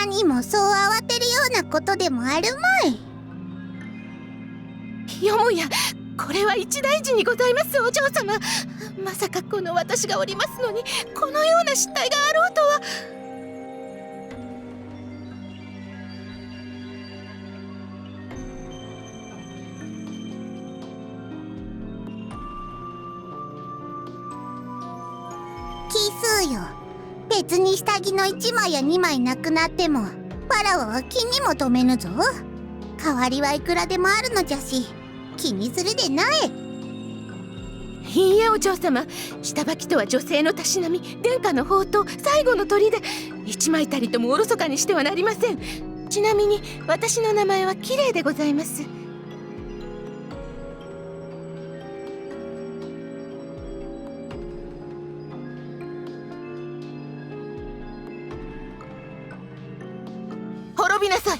何もそう慌てるようなことでもあるまい。よもやこれは一大事にございます。お嬢様、まさかこの私がおりますのにこのような失態があろうとは。奇数よ。別に下着の1枚や2枚なくなってもパラワは気にも留めぬぞ。代わりはいくらでもあるのじゃし、気にするでない。いいえお嬢様、下履きとは女性のたしなみ、殿下の宝刀、最後の砦、一枚たりともおろそかにしてはなりません。ちなみに私の名前は綺麗でございます。滅びなさい。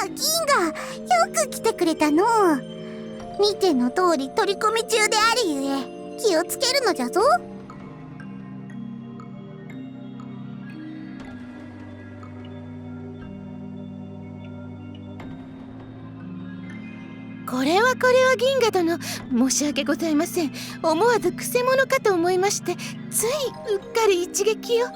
銀河、よく来てくれたの。見ての通り取り込み中であるゆえ気をつけるのじゃぞ。これは銀河殿、申し訳ございません。思わずくせ者かと思いまして、ついうっかり一撃を。わ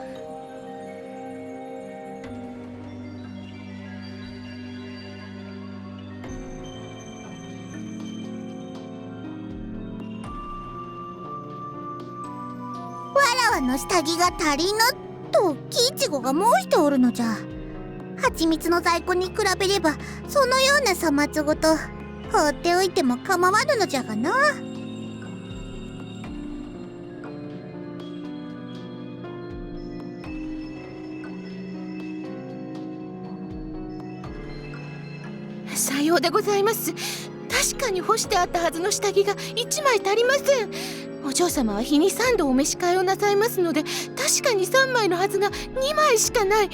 らわの下着が足りぬとキイチゴが申しておるのじゃ。蜂蜜の在庫に比べればそのようなさまつごと放っておいても構わぬのじゃがな。さようでございます。確かに干してあったはずの下着が1枚足りません。お嬢様は日に3度お召し替えをなさいますので、確かに3枚のはずが2枚しかない。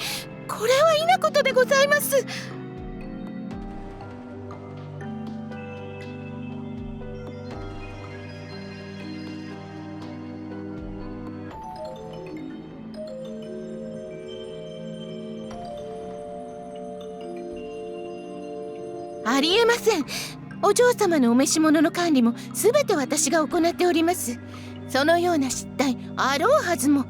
これは異なことでございます。ありえません。お嬢様のお召し物の管理も全て私が行っております。そのような失態あろうはずも。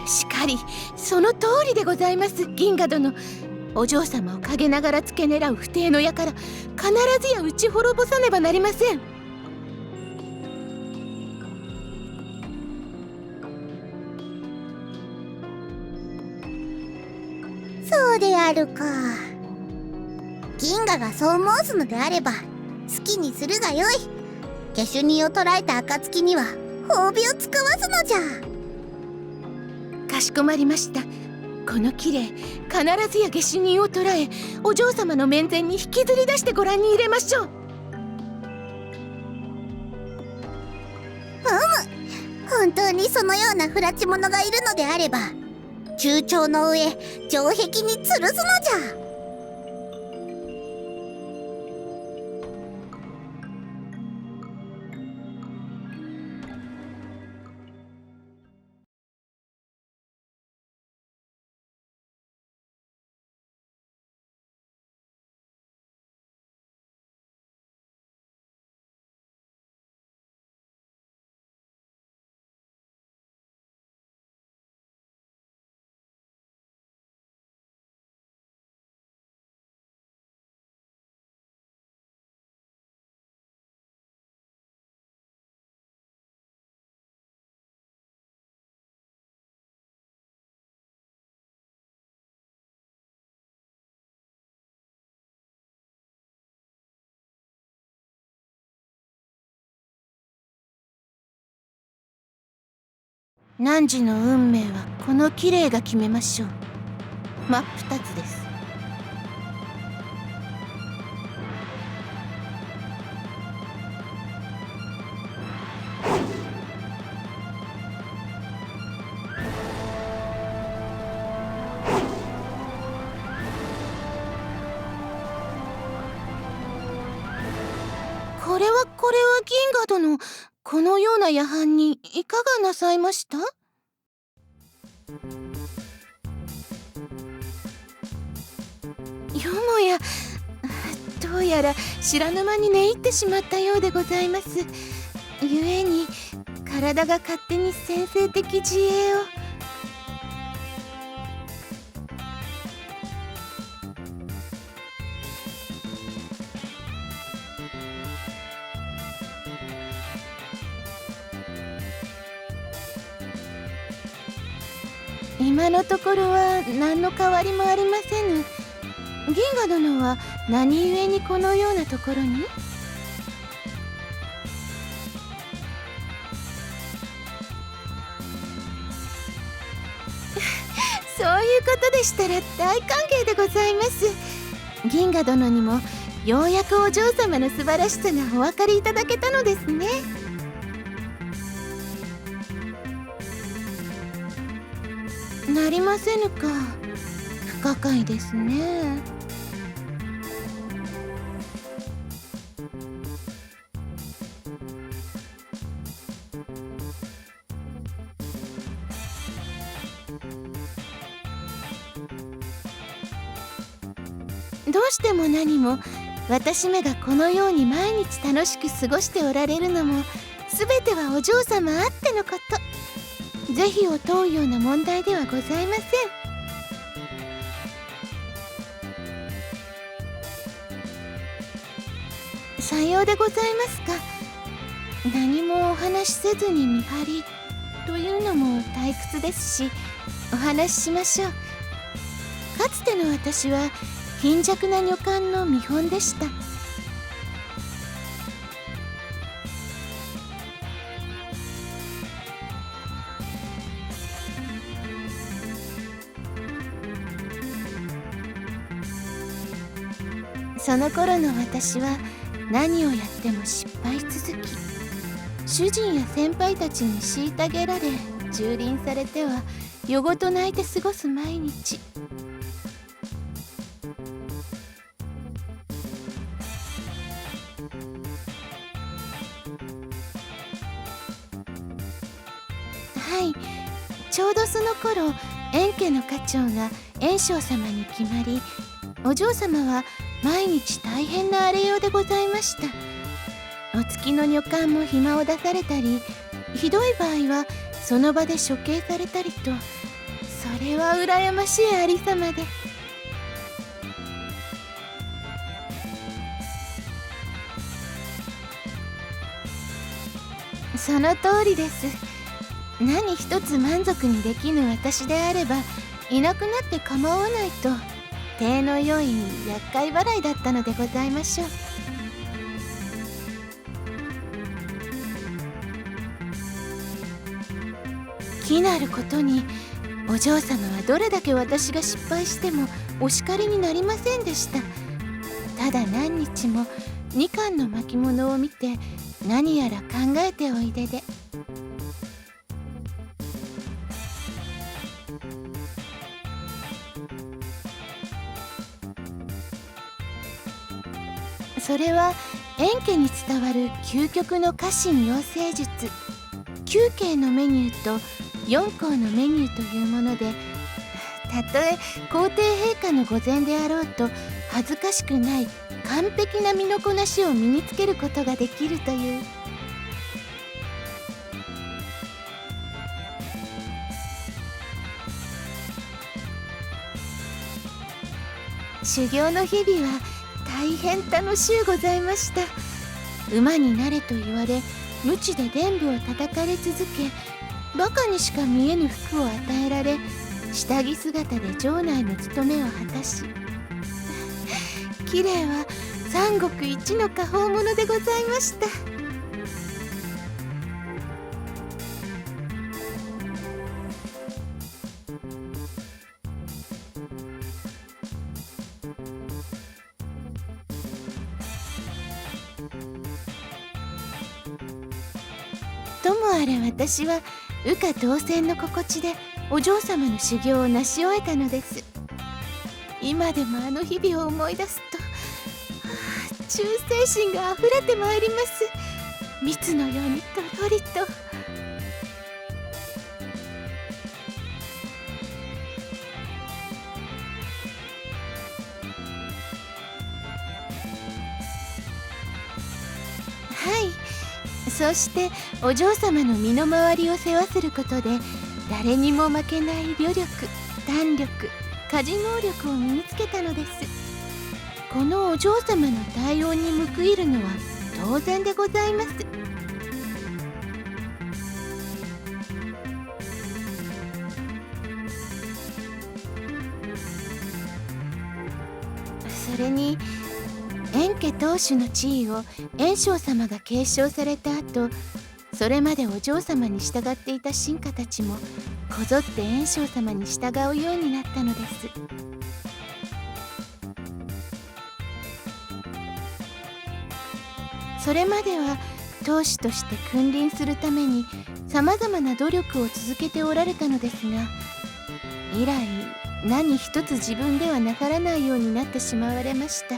しかりその通りでございます。銀河殿、お嬢様を陰ながら付け狙う不逞の輩、必ずや討ち滅ぼさねばなりません。そうであるか。銀河がそう申すのであれば好きにするがよい。下手人を捕らえた暁には褒美を使わすのじゃ。かしこまりました。この綺麗、必ずや下手人を捕らえ、お嬢様の面前に引きずり出してご覧に入れましょう。本当にそのような不埒者がいるのであれば中朝の上城壁に吊るすのじゃ。汝の運命はこの綺麗が決めましょう。真っ二つです。これは銀河殿、このような夜半にいかがなさいました？よもや、どうやら知らぬ間に寝入ってしまったようでございます。ゆえに体が勝手に先制的自衛を。今のところは何の変わりもありませぬ。銀河殿は何故にこのようなところに？そういうことでしたら大歓迎でございます。銀河殿にもようやくお嬢様の素晴らしさがお分かりいただけたのですね。なりませぬか。不可解ですね。どうしても何も私めがこのように毎日楽しく過ごしておられるのも全てはお嬢様あってのこと。是非を問うような問題ではございません。さようでございますか。何もお話しせずに見張りというのも退屈ですし、お話ししましょう。かつての私は貧弱な女官の見本でした。その頃の私は何をやっても失敗続き、主人や先輩たちに虐げられ蹂躙されては夜ごと泣いて過ごす毎日。はい、ちょうどその頃円家の家長が円生様に決まり、お嬢様は毎日大変な荒れようでございました。お付きの女官も暇を出されたり、ひどい場合はその場で処刑されたりと、それは羨ましいありさまで。その通りです。何一つ満足にできぬ私であればいなくなって構わないと体の良い厄介払いだったのでございましょう。気なることにお嬢様はどれだけ私が失敗してもお叱りになりませんでした。ただ何日も2巻の巻物を見て何やら考えておいでで。それは円家に伝わる究極の家臣養成術、9系のメニューと4項のメニューというもので、たとえ皇帝陛下の御前であろうと恥ずかしくない完璧な身のこなしを身につけることができるという。修行の日々は大変楽しゅうございました。馬になれと言われ、無知で伝部を叩かれ続け、バカにしか見えぬ服を与えられ、下着姿で城内の務めを果たし、綺麗は三国一の果報者でございました。ともあれ私は羽化同然の心地でお嬢様の修行を成し終えたのです。今でもあの日々を思い出すと、忠誠心があふれてまいります。蜜のようにとろりと。はい、そしてお嬢様の身の回りを世話することで誰にも負けない旅力、胆力、家事能力を身につけたのです。このお嬢様の対応に報いるのは当然でございます。それに円家当主の地位を円正様が継承された後、それまでお嬢様に従っていた臣下たちもこぞって円正様に従うようになったのです。それまでは当主として君臨するためにさまざまな努力を続けておられたのですが、以来何一つ自分ではなさらないようになってしまわれました。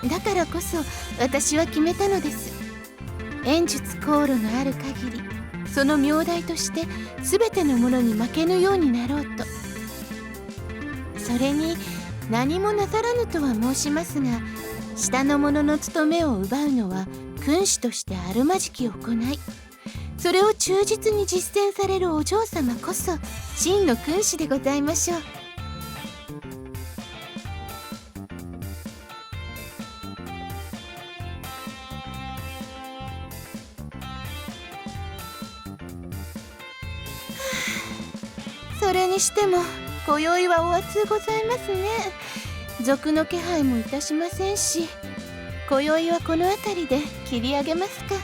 だからこそ私は決めたのです。演術航路のある限り、その名代として全てのものに負けぬようになろうと。それに何もなさらぬとは申しますが、下の者の務めを奪うのは君主としてあるまじき行い、それを忠実に実践されるお嬢様こそ真の君主でございましょう。それにしても今宵はお暑うございますね。賊の気配もいたしませんし、今宵はこの辺りで切り上げますか。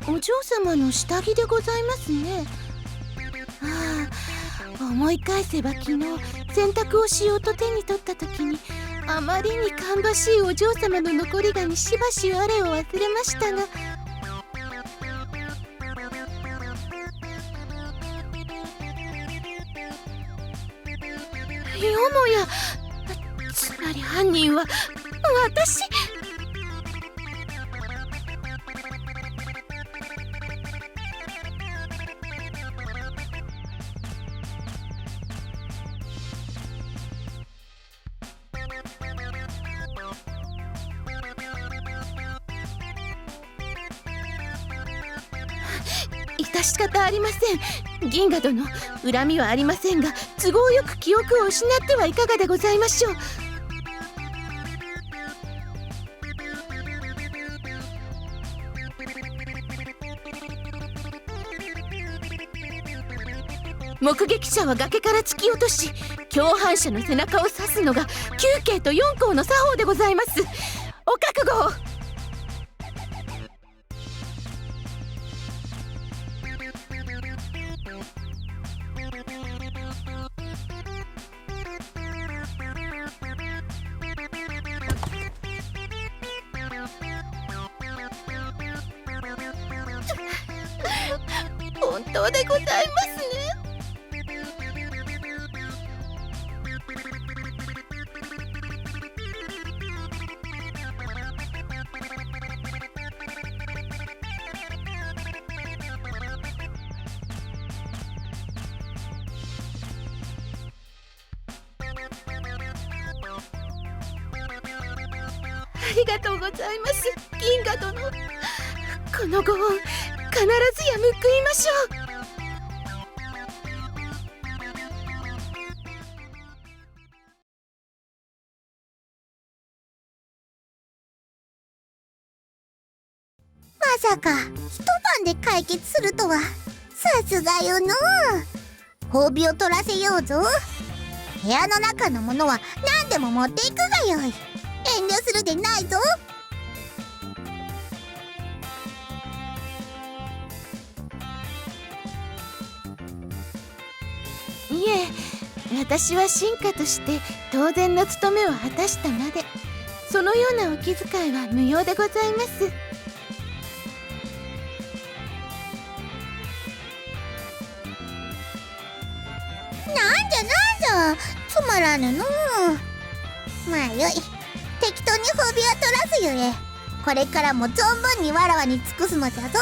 お嬢様の下着でございますね。思い返せば昨日洗濯をしようと手に取った時に、あまりに芳しいお嬢様の残りがにしばし我を忘れましたが、よもや、つまり犯人は私。致し方ありません。銀河殿、恨みはありませんが、都合よく記憶を失ってはいかがでございましょう。目撃者は崖から突き落とし、共犯者の背中を刺すのが9慶と4項の作法でございます。お覚悟を。本当でございますね。ありがとうございます、銀河殿。このご恩、必ずや報いましょう。まさか一晩で解決するとはさすがよのう。褒美を取らせようぞ。部屋の中のものは何でも持っていくがよい。遠慮するでないぞ。いえ、私は臣下として当然の務めを果たしたまで、そのようなお気遣いは無用でございます。なんじゃつまらぬのう。まあよい、適当に褒美を取らすゆえ、これからも存分にわらわに尽くすのじゃぞ。